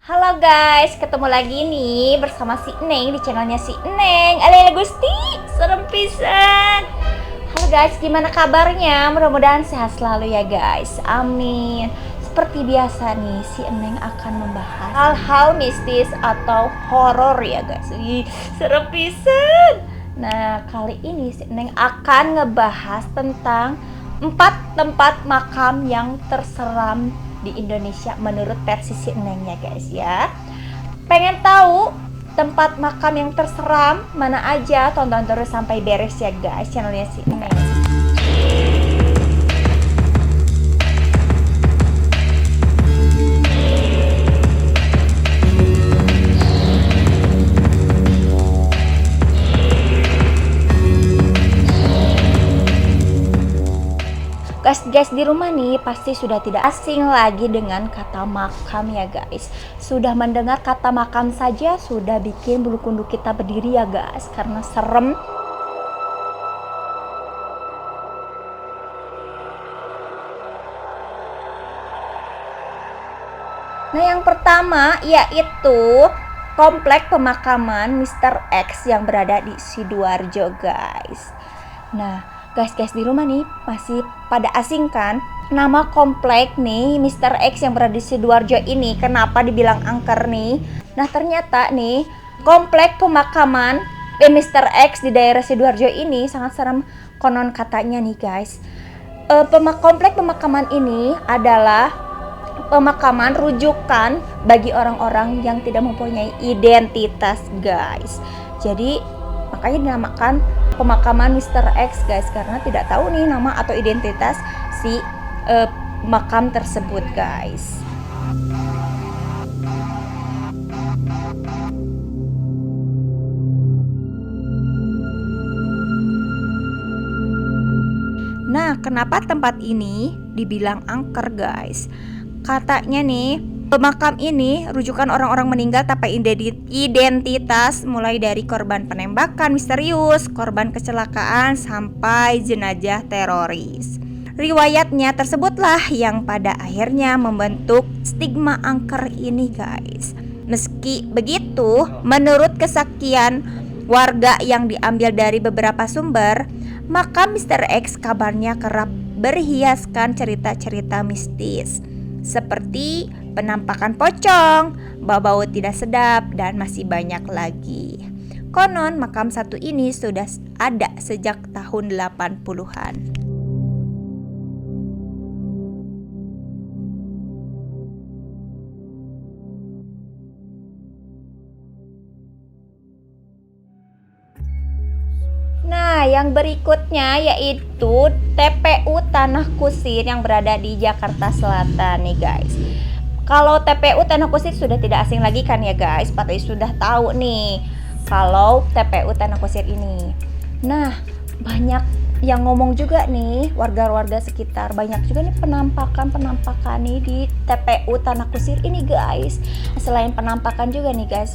Halo guys, ketemu lagi nih bersama si Neng di channelnya si Neng. Alele Gusti, serem pisan. Halo guys, gimana kabarnya? Mudah-mudahan sehat selalu ya guys. Amin. Seperti biasa nih, si Neng akan membahas hal-hal mistis atau horor ya guys. Ih, serem pisan. Nah, kali ini si Neng akan ngebahas tentang 4 tempat makam yang terseram di Indonesia menurut versi si Neng ya guys ya. Pengen tahu tempat makam yang terseram mana aja? Tonton terus sampai beres ya guys channelnya si Neng. Guys di rumah nih pasti sudah tidak asing lagi dengan kata makam ya guys. Sudah mendengar kata makam saja sudah bikin bulu kuduk kita berdiri ya guys, karena serem. Nah, yang pertama yaitu komplek pemakaman Mr. X yang berada di Sidoarjo guys. Nah, guys di rumah nih masih pada asing kan nama komplek nih Mr. X yang berada di Sidoarjo ini? Kenapa dibilang angker nih? Nah, ternyata nih komplek pemakaman Mr. X di daerah Sidoarjo ini sangat serem konon katanya nih guys. Komplek pemakaman ini adalah pemakaman rujukan bagi orang-orang yang tidak mempunyai identitas guys. Jadi makanya dinamakan pemakaman Mr. X guys, karena tidak tahu nih nama atau identitas si makam tersebut guys. Nah, kenapa tempat ini dibilang angker guys? Katanya nih pemakam ini rujukan orang-orang meninggal tanpa identitas, mulai dari korban penembakan misterius, korban kecelakaan, sampai jenazah teroris. Riwayatnya tersebutlah yang pada akhirnya membentuk stigma angker ini guys. Meski begitu, menurut kesaksian warga yang diambil dari beberapa sumber, makam Mr. X kabarnya kerap berhiaskan cerita-cerita mistis seperti penampakan pocong, bau-bau tidak sedap, dan masih banyak lagi. Konon makam satu ini sudah ada sejak tahun 80-an. Nah, yang berikutnya yaitu TPU Tanah Kusir yang berada di Jakarta Selatan nih guys. Kalau TPU Tanah Kusir sudah tidak asing lagi kan ya guys, pasti sudah tahu nih kalau TPU Tanah Kusir ini. Nah, banyak yang ngomong juga nih warga-warga sekitar, banyak juga nih penampakan nih di TPU Tanah Kusir ini guys. Selain penampakan juga nih guys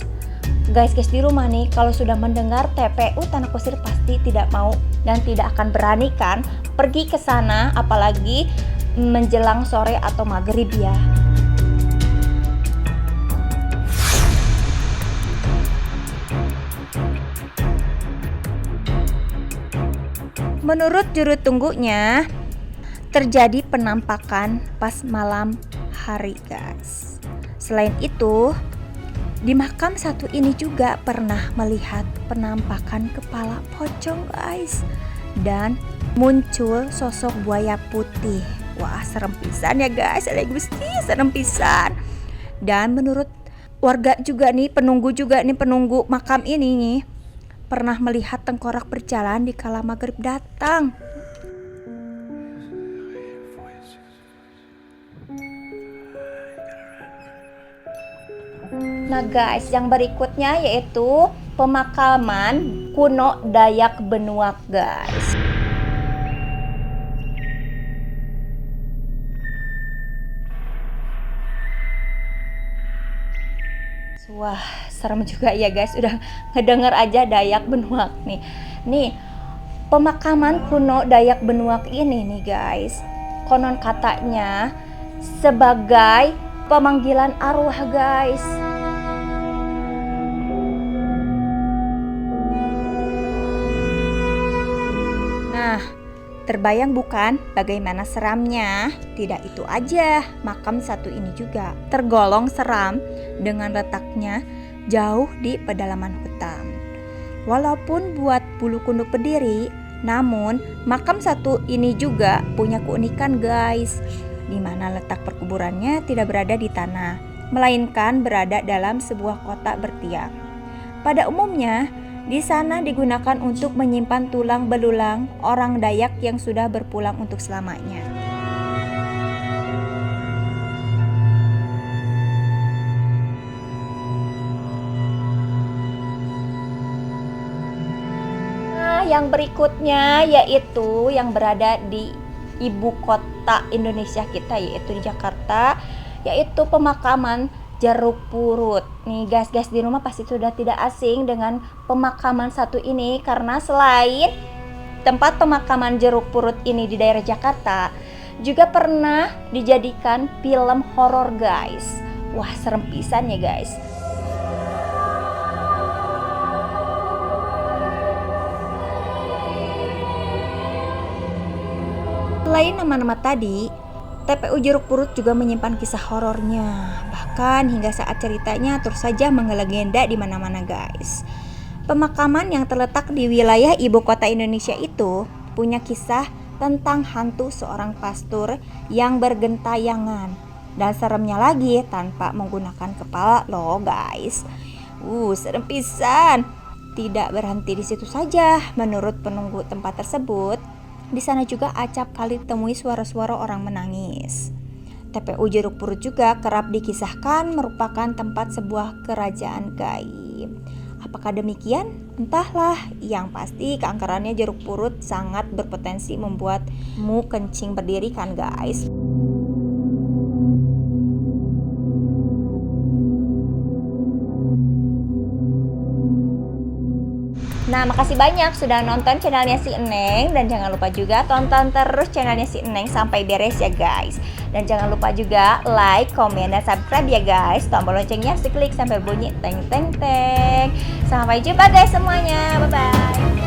di rumah nih, kalau sudah mendengar TPU Tanah Kusir pasti tidak mau dan tidak akan berani kan pergi ke sana, apalagi menjelang sore atau maghrib ya. Menurut juru tunggunya, terjadi penampakan pas malam hari guys. Selain itu, di makam satu ini juga pernah melihat penampakan kepala pocong guys, dan muncul sosok buaya putih. Wah, serem pisan ya guys, Gusti, serem pisan. Dan menurut warga juga nih, penunggu makam ini nih, pernah melihat tengkorak berjalan di kala maghrib datang. Nah guys, yang berikutnya yaitu pemakaman kuno Dayak Benuak guys. Wah, serem juga ya guys, udah ngedenger aja Dayak Benuak nih. Nih, pemakaman kuno Dayak Benuak ini nih guys, konon katanya sebagai pemanggilan arwah guys. Nah, terbayang bukan bagaimana seramnya? Tidak itu aja, makam satu ini juga tergolong seram dengan letaknya jauh di pedalaman hutan. Walaupun buat bulu kunduk berdiri, namun makam satu ini juga punya keunikan guys, di mana letak perkuburannya tidak berada di tanah, melainkan berada dalam sebuah kotak bertiang. Pada umumnya, di sana digunakan untuk menyimpan tulang belulang orang Dayak yang sudah berpulang untuk selamanya. Nah, yang berikutnya yaitu yang berada di ibu kota Indonesia kita, yaitu di Jakarta, yaitu pemakaman Jeruk Purut. Nih guys di rumah pasti sudah tidak asing dengan pemakaman satu ini, karena selain tempat pemakaman Jeruk Purut ini di daerah Jakarta, juga pernah dijadikan film horor guys. Wah, serem pisan ya guys. Selain nama-nama tadi, TPU Jeruk Purut juga menyimpan kisah horornya. Bahkan hingga saat ceritanya terus saja menggelegenda di mana-mana guys. Pemakaman yang terletak di wilayah ibu kota Indonesia itu punya kisah tentang hantu seorang pastor yang bergentayangan. Dan seremnya lagi tanpa menggunakan kepala loh guys. Serem pisan. Tidak berhenti di situ saja. Menurut penunggu tempat tersebut, di sana juga acap kali ditemui suara-suara orang menangis. TPU Jeruk Purut juga kerap dikisahkan merupakan tempat sebuah kerajaan gaib. Apakah demikian? Entahlah, yang pasti keangkerannya jeruk purut sangat berpotensi membuatmu kencing berdiri kan guys. Nah, makasih banyak sudah nonton channelnya si Eneng, dan jangan lupa juga tonton terus channelnya si Eneng sampai beres ya guys. Dan jangan lupa juga like, komen, dan subscribe ya guys. Tombol loncengnya harus diklik sampai bunyi teng teng teng. Sampai jumpa guys semuanya, bye bye.